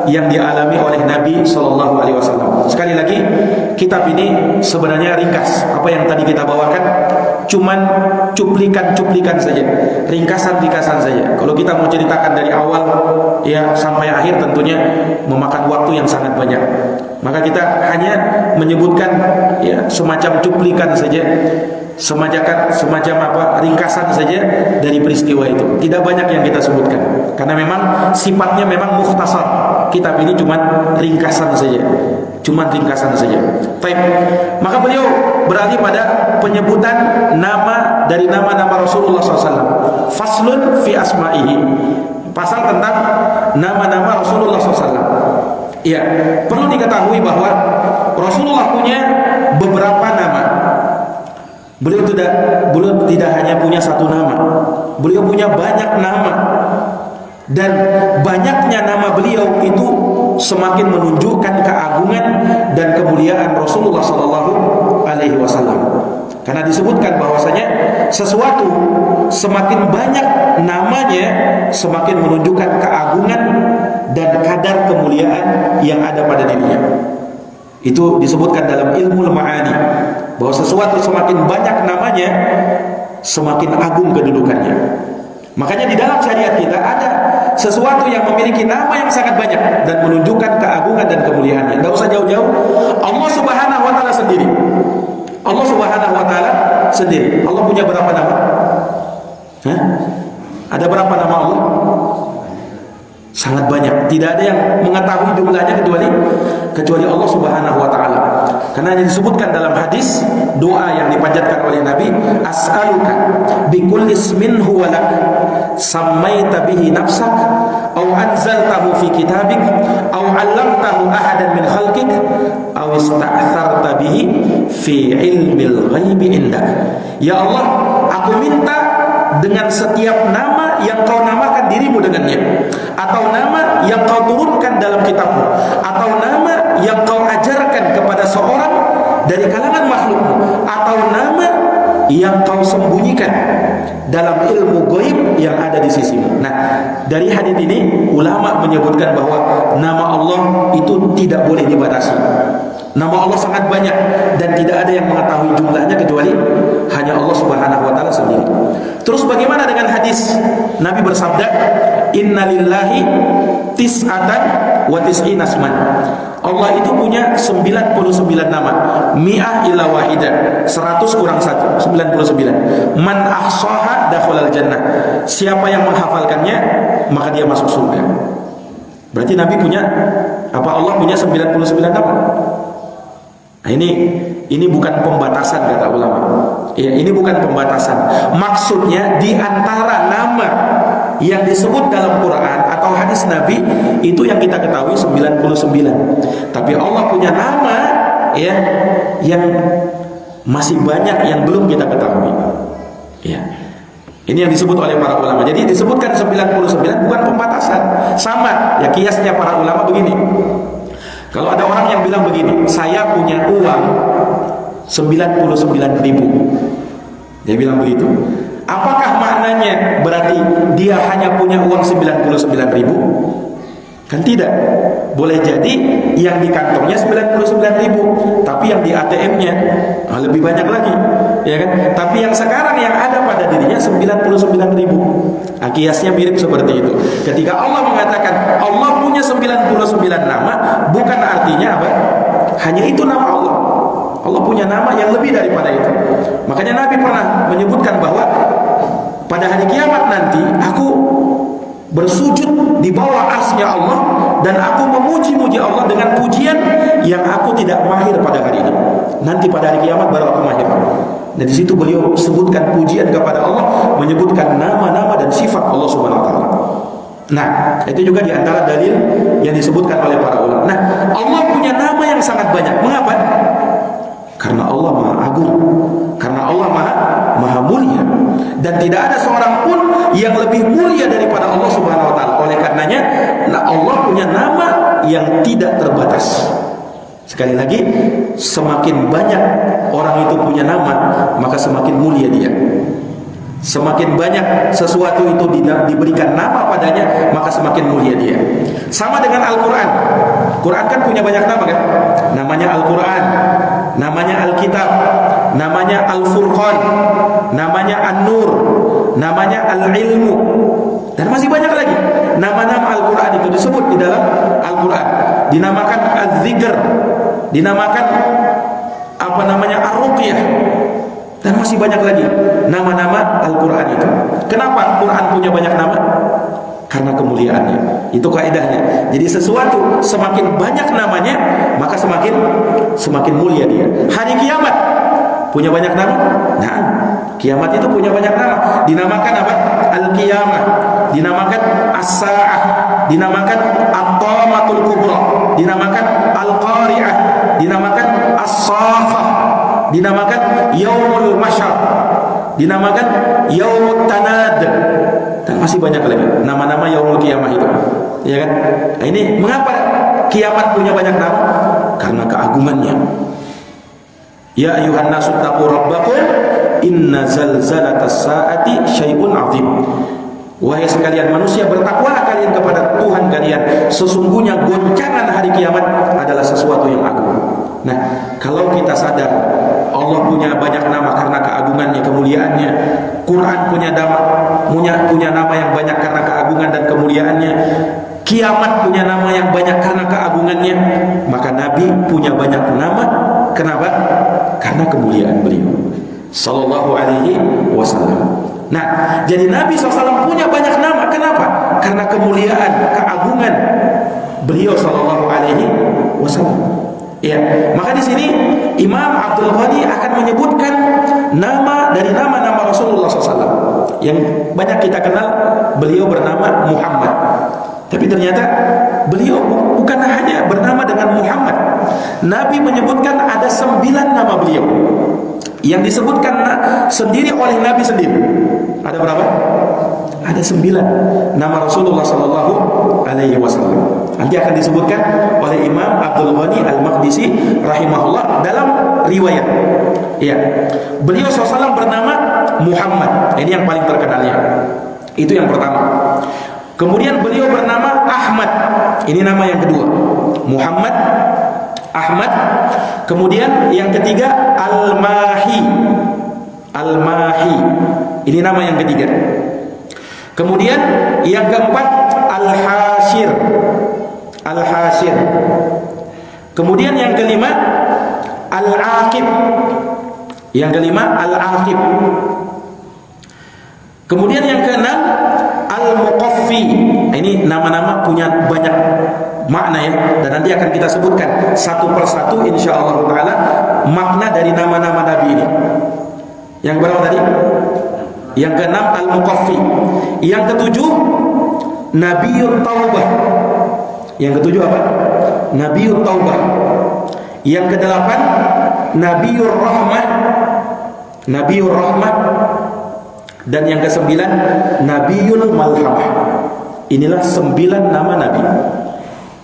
yang dialami oleh Nabi sallallahu alaihi wasallam. Sekali lagi, kitab ini sebenarnya ringkas. Apa yang tadi kita bawakan cuman cuplikan-cuplikan saja, ringkasan-ringkasan saja. Kalau kita mau ceritakan dari awal ya sampai akhir, tentunya memakan waktu yang sangat banyak. Maka kita hanya menyebutkan ya semacam cuplikan saja, semacam apa, ringkasan saja dari peristiwa itu. Tidak banyak yang kita sebutkan karena memang sifatnya memang mukhtasar. Kitab ini cuma ringkasan saja. Baik. Maka beliau beralih pada penyebutan nama dari nama-nama Rasulullah SAW. Faslun fi asma'ihi. Pasal tentang nama-nama Rasulullah SAW. Ya, perlu diketahui bahwa Rasulullah punya beberapa nama. Beliau tidak hanya punya satu nama. Beliau punya banyak nama. Dan banyaknya nama beliau itu semakin menunjukkan keagungan dan kemuliaan Rasulullah Sallallahu Alaihi Wasallam. Karena disebutkan bahwasanya sesuatu semakin banyak namanya, semakin menunjukkan keagungan dan kadar kemuliaan yang ada pada dirinya. Itu disebutkan dalam ilmu ma'ani, bahwa sesuatu semakin banyak namanya, semakin agung kedudukannya. Makanya di dalam syariat kita ada sesuatu yang memiliki nama yang sangat banyak dan menunjukkan keagungan dan kemuliaannya. Tidak usah jauh-jauh, Allah Subhanahu wa Ta'ala sendiri. Allah Subhanahu wa Ta'ala sendiri. Allah punya berapa nama? Hah? Ada berapa nama Allah? Sangat banyak. Tidak ada yang mengetahui jumlahnya kecuali Allah Subhanahu wa Ta'ala. Karena yang disebutkan dalam hadis doa yang dipanjatkan oleh Nabi, as'aluka bikulli ismin huwa lak sammaita bihi nafsak aw anzaltahu fi kitabik aw 'allamtahu ahadan min khalqik aw ista'tharta bihi fi ilmil ghaibi indak. Ya Allah, aku minta dengan setiap nama yang kau namakan dirimu dengannya, atau nama yang kau turunkan dalam kitabmu, atau nama yang kau ajarkan kepada seorang dari kalangan makhlukmu, atau nama yang kau sembunyikan dalam ilmu gaib yang ada di sisimu. Nah, dari hadis ini ulama menyebutkan bahwa nama Allah itu tidak boleh dibatasi. Nama Allah sangat banyak dan tidak ada yang mengetahui jumlahnya kecuali hanya Allah Subhanahu wa taala sendiri. Terus bagaimana dengan hadis Nabi bersabda, innalillahi tis'atan wa tis'ina asman. Allah itu punya 99 nama, mi'ah ila wahidah, 100 kurang 1, 99. Man ahsaha dakhalal jannah. Siapa yang menghafalkannya maka dia masuk surga. Berarti Nabi punya apa, Allah punya 99 nama. Nah, ini bukan pembatasan kata ulama. Ya, ini bukan pembatasan. Maksudnya di antara nama yang disebut dalam Quran atau hadis Nabi itu yang kita ketahui 99. Tapi Allah punya nama ya yang masih banyak yang belum kita ketahui. Ya. Ini yang disebut oleh para ulama. Jadi disebutkan 99 bukan pembatasan. Sama ya, kiasnya para ulama begini. Kalau ada orang yang bilang begini, saya punya uang 99.000, dia bilang begitu, apakah maknanya berarti dia hanya punya uang 99.000? Kan tidak. Boleh jadi yang di kantongnya 99.000, tapi yang di ATM-nya lebih banyak lagi, ya kan? Tapi yang sekarang yang ada pada dirinya 99.000. Kiasnya mirip seperti itu. Ketika Allah mengatakan Allah punya 99 nama, bukan artinya apa? Hanya itu nama Allah. Allah punya nama yang lebih daripada itu. Makanya Nabi pernah menyebutkan bahwa pada hari kiamat nanti aku bersujud di bawah arsy-Nya Allah dan aku memuji-muji Allah dengan pujian yang aku tidak mahir pada hari ini. Nanti pada hari kiamat baru aku mahir. Dan di situ beliau sebutkan pujian kepada Allah, menyebutkan nama-nama dan sifat Allah Subhanahu wa taala. Nah, itu juga di antara dalil yang disebutkan oleh para ulama. Nah, Allah punya nama yang sangat banyak. Mengapa? Karena Allah Maha Agung, karena Allah Maha mulia, dan tidak ada seorang pun yang lebih mulia daripada Allah Subhanahu wa taala. Oleh karenanya, Allah punya nama yang tidak terbatas. Sekali lagi, semakin banyak orang itu punya nama, maka semakin mulia dia. Semakin banyak sesuatu itu diberikan nama padanya, maka semakin mulia dia. Sama dengan Al-Quran. Quran kan punya banyak nama kan? Namanya Al-Quran, namanya Alkitab, namanya Al-Furqan, namanya An-Nur, namanya Al-Ilmu, dan masih banyak lagi. Nama-nama Al-Quran itu disebut di dalam Al-Quran. Dinamakan Az-Zikr, dinamakan apa namanya Ar-Ruqyah, dan masih banyak lagi nama-nama Al-Quran itu. Kenapa Quran punya banyak nama? Karena kemuliaannya. Itu kaidahnya. Jadi sesuatu semakin banyak namanya, maka semakin mulia dia. Hari kiamat punya banyak nama. Nah, kiamat itu punya banyak nama. Dinamakan apa? Al-Qiyamah, dinamakan As-Sa'ah, dinamakan At-Tamatul Kubra, dinamakan Al-Qari'ah, dinamakan As-Sakhah, dinamakan Yaumul Masyar, dinamakan Yaumut Tanad, dan masih banyak lagi nama-nama Yaumul Qiyamah itu, ya kan? Nah, ini mengapa kiamat punya banyak nama? Karena keagungannya. Ya ayuhan nasu taqu rabbakum inna zalzalatas saati syai'un 'adzim. Wahai sekalian manusia, bertakwalah kalian kepada Tuhan kalian, sesungguhnya goncangan hari kiamat adalah sesuatu yang agung. Nah, kalau kita sadar Allah punya banyak nama karena keagungannya, kemuliaannya, Quran punya nama yang banyak karena keagungan dan kemuliaannya, kiamat punya nama yang banyak karena keagungannya, maka Nabi punya banyak nama. Kenapa? Karena kemuliaan beliau sallallahu alaihi wasallam. Nah, jadi Nabi SAW punya banyak nama. Kenapa? Karena kemuliaan, keagungan beliau sallallahu alaihi wasallam. Ya, maka di sini Imam Abdul Ghani akan menyebutkan nama dari nama-nama Rasulullah SAW yang banyak kita kenal. Beliau bernama Muhammad, tapi ternyata beliau bukan hanya bernama dengan Muhammad. Nabi menyebutkan ada 9 nama beliau yang disebutkan sendiri oleh Nabi sendiri. Ada berapa? Ada 9 nama Rasulullah Sallallahu Alaihi Wasallam. Nanti akan disebutkan oleh Imam Abdul Ghani Al-Maqdisi rahimahullah dalam riwayat. Ya, beliau SAW bernama Muhammad. Ini yang paling terkenalnya. Itu yang pertama. Kemudian beliau bernama Ahmad. Ini nama yang kedua. Muhammad, Ahmad. Kemudian yang ketiga Al-Mahi. Al-Mahi. Ini nama yang ketiga. Kemudian yang keempat Al-Hashir. Al-Hashir. Kemudian yang kelima Al-Aqib. Yang kelima Al-Aqib. Kemudian yang keenam Al-Muqaffi. Ini nama-nama punya banyak makna ya, dan nanti akan kita sebutkan satu persatu insyaallah taala makna dari nama-nama Nabi ini. Yang berapa tadi? Yang keenam Al-Muqaffi. Yang ketujuh Nabiyut Taubah. Yang ketujuh apa? Nabiyut Taubah. Yang kedelapan Nabiyur Rahmah. Nabiyur Rahmah. Dan yang kesembilan Nabiyul Malhamah. Inilah 9 nama Nabi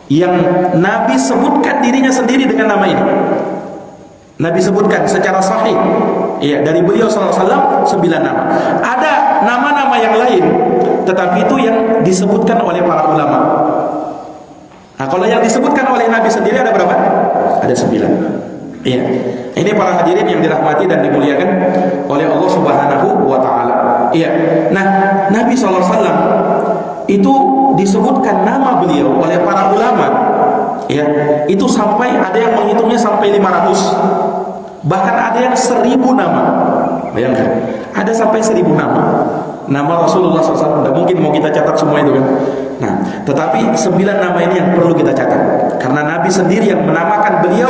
yang Nabi sebutkan dirinya sendiri dengan nama ini. Nabi sebutkan secara sahih, ya, dari beliau SAW 9 nama. Ada nama-nama yang lain, tetapi itu yang disebutkan oleh para ulama. Nah, kalau yang disebutkan oleh Nabi sendiri ada berapa? Ada 9. Iya. Ini para hadirin yang dirahmati dan dimuliakan oleh Allah Subhanahu wa taala. Iya. Nah, Nabi SAW itu disebutkan nama beliau oleh para ulama. Ya, itu sampai ada yang menghitungnya sampai 500. Bahkan ada yang 1000 nama. Bayangkan, ada sampai 1000 nama. Nama Rasulullah SAW. Tidak mungkin mau kita catat semua itu kan. Nah, tetapi 9 nama ini yang perlu kita catat, karena Nabi sendiri yang menamakan beliau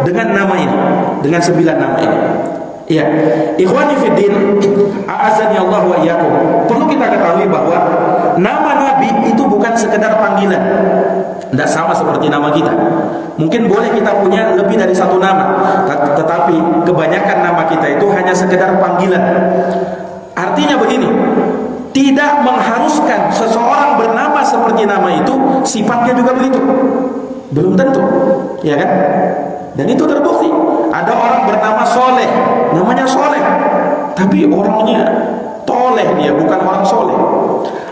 dengan nama ini, dengan 9 nama ini. Ya, ikhwani fiddin, a'azani Allah wa iyyakum. Perlu kita ketahui bahwa nama Nabi itu bukan sekedar panggilan. Tidak sama seperti nama kita. Mungkin boleh kita punya lebih dari 1 nama, tetapi kebanyakan nama kita itu hanya sekedar panggilan. Artinya begini, tidak mengharuskan seseorang bernama seperti nama itu sifatnya juga begitu. Belum tentu, ya kan? Dan itu terbukti. Ada orang bernama Soleh, namanya Soleh, tapi orangnya toleh, dia bukan orang soleh.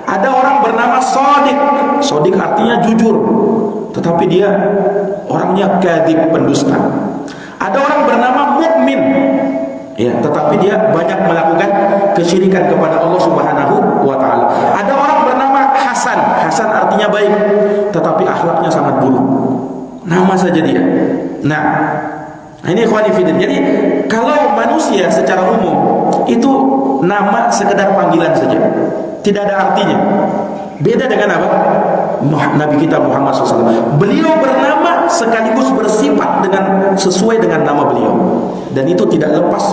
Ada orang bernama Sodik. Sodik artinya jujur, tetapi dia orangnya kadzib, pendusta. Ada orang bernama Mukmin, ya, tetapi dia banyak melakukan kesyirikan kepada Allah Subhanahu wa taala. Ada orang bernama Hasan. Hasan artinya baik, tetapi akhlaknya sangat buruk. Nama saja dia. Nah, ini ikhwani fillah. Jadi, kalau manusia secara umum itu nama sekedar panggilan saja, tidak ada artinya. Beda dengan apa? Nabi kita Muhammad SAW. Beliau bernama sekaligus bersifat dengan sesuai dengan nama beliau, dan itu tidak lepas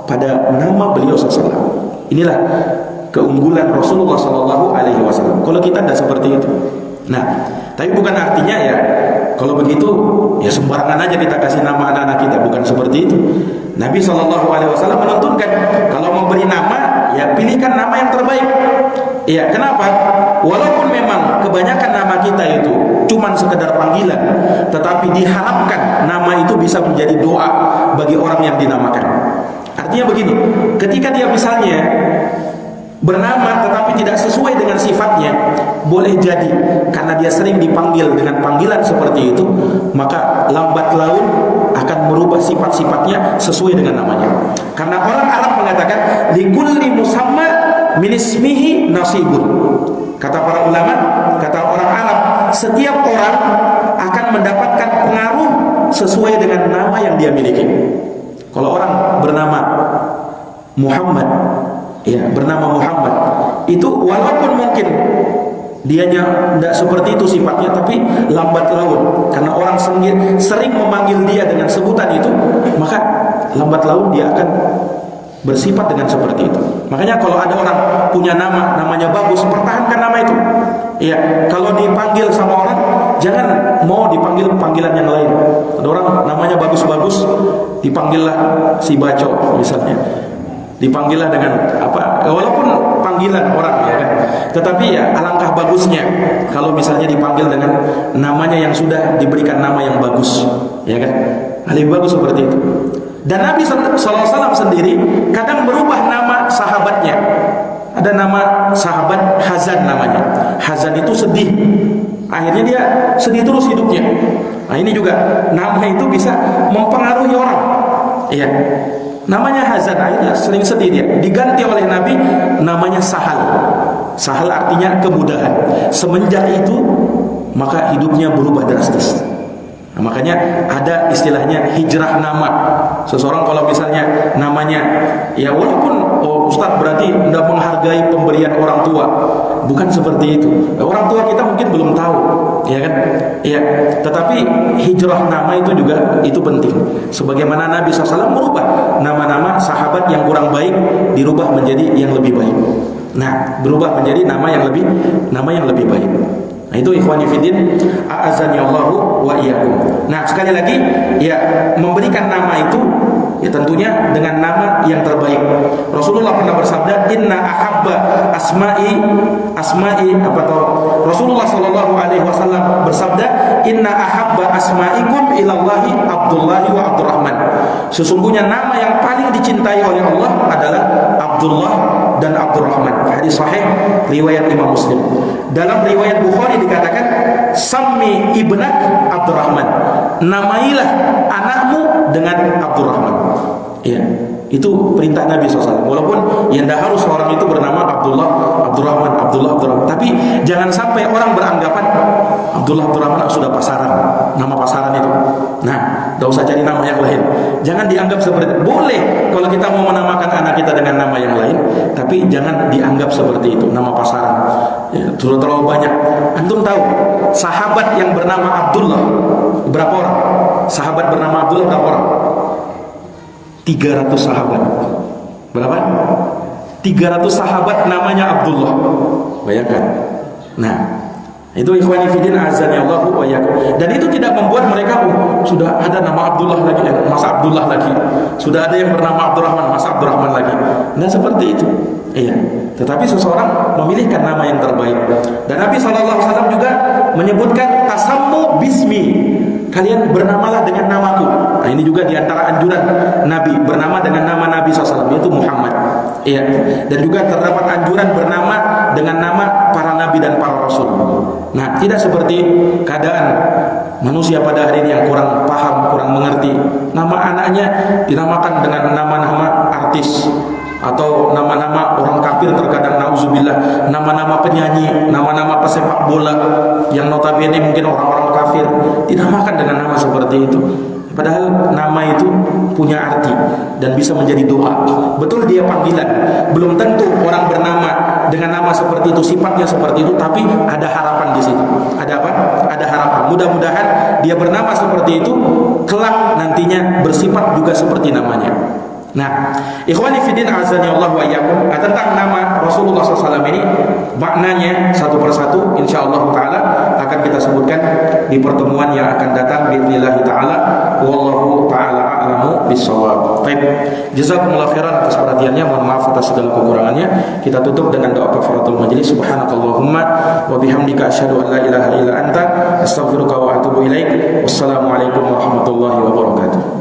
pada nama beliau SAW. Inilah keunggulan Rasulullah SAW. Kalau kita tidak seperti itu. Nah, tapi bukan artinya ya kalau begitu ya sembarangan aja kita kasih nama anak-anak kita, bukan seperti itu. Nabi SAW menuntunkan kalau mau beri nama, ya pilihkan nama yang terbaik. Ya, kenapa? Walaupun memang kebanyakan nama kita itu cuman sekedar panggilan, tetapi diharapkan nama itu bisa menjadi doa bagi orang yang dinamakan. Artinya begini, ketika dia misalnya bernama tetapi tidak sesuai dengan sifatnya, boleh jadi karena dia sering dipanggil dengan panggilan seperti itu, maka lambat laun akan merubah sifat-sifatnya sesuai dengan namanya. Karena orang Arab mengatakan likulli musamma min ismihi nasibun. Kata para ulama, kata orang Arab, setiap orang akan mendapatkan pengaruh sesuai dengan nama yang dia miliki. Kalau orang bernama Muhammad, ya, bernama Muhammad, itu walaupun mungkin dianya tidak seperti itu sifatnya, tapi lambat laun. Karena orang sering memanggil dia dengan sebutan itu, maka lambat laun dia akan bersifat dengan seperti itu. Makanya kalau ada orang punya namanya bagus, pertahankan nama itu. Ya, kalau dipanggil sama orang, jangan mau dipanggil panggilan yang lain. Ada orang namanya bagus-bagus, dipanggillah si Baco misalnya. Dipanggillah dengan apa? Walaupun panggilan orang ya kan. Tetapi ya alangkah bagusnya kalau misalnya dipanggil dengan namanya yang sudah diberikan nama yang bagus, ya kan? Lebih bagus seperti itu. Dan Nabi SAW sendiri kadang berubah nama sahabatnya. Ada nama sahabat Hazan namanya. Hazan itu sedih. Akhirnya dia sedih terus hidupnya. Nah ini juga nama itu bisa mempengaruhi orang. Iya. Namanya Hazan, akhirnya sering sedih dia. Diganti oleh Nabi namanya Sahal. Sahal artinya kemudahan. Semenjak itu maka hidupnya berubah drastis. Nah, makanya ada istilahnya hijrah nama. Seseorang kalau misalnya namanya ya walaupun Ustadz berarti tidak menghargai pemberian orang tua, bukan seperti itu. Orang tua kita mungkin belum tahu, ya kan? Ya, tetapi hijrah nama itu juga itu penting. Sebagaimana Nabi SAW merubah nama-nama sahabat yang kurang baik dirubah menjadi yang lebih baik. Nah, berubah menjadi nama yang lebih baik. Nah itu ikhwani fiddin, a'azani Allahu wa iyyakum. Nah sekali lagi ya, memberikan nama itu ya tentunya dengan nama yang terbaik. Rasulullah pernah bersabda, inna ahabba asma'i apa tahu. Rasulullah sallallahu alaihi wasallam bersabda, inna ahabba asma'ikum ilallahi Abdullah wa Abdurrahman. Sesungguhnya nama yang paling dicintai oleh Allah adalah Abdullah dan Abdurrahman. Hadis sahih riwayat Imam Muslim. Dalam riwayat Bukhari dikatakan, Sammi ibnak Abdurrahman. Namailah anakmu dengan Abdurrahman. Ya, itu perintah Nabi SAW. Walaupun ya tidak harus orang itu bernama Abdullah, Abdurrahman. Tapi jangan sampai orang beranggapan Abdurrahman sudah pasaran, nama pasaran itu. Nah, tidak usah cari nama yang lain. Jangan dianggap seperti itu. Boleh kalau kita mau menamakan anak kita dengan nama yang lain, tapi jangan dianggap seperti itu, nama pasaran. Ya, sudah terlalu banyak. Antum tahu sahabat yang bernama Abdullah berapa orang? Sahabat bernama Abdullah berapa orang? 300 sahabat. Berapa? 300 sahabat namanya Abdullah. Bayangkan. Nah, itu ikhwani fiddin azani Allahu wa iyyakum. Dan itu tidak membuat mereka sudah ada nama Abdullah lagi, masa Abdullah lagi. Sudah ada yang bernama Abdurrahman, masa Abdurrahman lagi. Nah, seperti itu. Iya. Tetapi seseorang memilihkan nama yang terbaik. Dan Nabi SAW juga menyebutkan tasammu bismi. Kalian bernamalah dengan namaku. Nah ini juga diantara anjuran Nabi, bernama dengan nama Nabi SAW, yaitu Muhammad. Iya. Dan juga terdapat anjuran bernama dengan nama para nabi dan para rasul. Nah tidak seperti keadaan manusia pada hari ini yang kurang paham, kurang mengerti. Nama anaknya dinamakan dengan nama-nama artis atau nama-nama orang kafir, terkadang nauzubillah, nama-nama penyanyi, nama-nama pesepak bola yang notabene mungkin orang-orang kafir dinamakan dengan nama seperti itu. Padahal nama itu punya arti dan bisa menjadi doa. Betul dia panggilan. Belum tentu orang bernama dengan nama seperti itu, sifatnya seperti itu, tapi ada harapan di situ. Ada apa? Ada harapan. Mudah-mudahan dia bernama seperti itu, kelak nantinya bersifat juga seperti namanya. Nah, ikhwani fiddin azani Allah wa iyyakum, tentang nama Rasulullah SAW ini maknanya satu persatu insyaallah taala akan kita sebutkan di pertemuan yang akan datang biidznillah taala. Wallahu taala a'lamu bissawab. Baik, jazakumullah khairan atas perhatiannya, mohon maaf atas segala kekurangannya. Kita tutup dengan doa kafaratul majelis. Subhanakallahumma wa bihamdika asyhadu an la ilaha illa anta astaghfiruka wa atubu ilaik. Wassalamualaikum warahmatullahi wabarakatuh.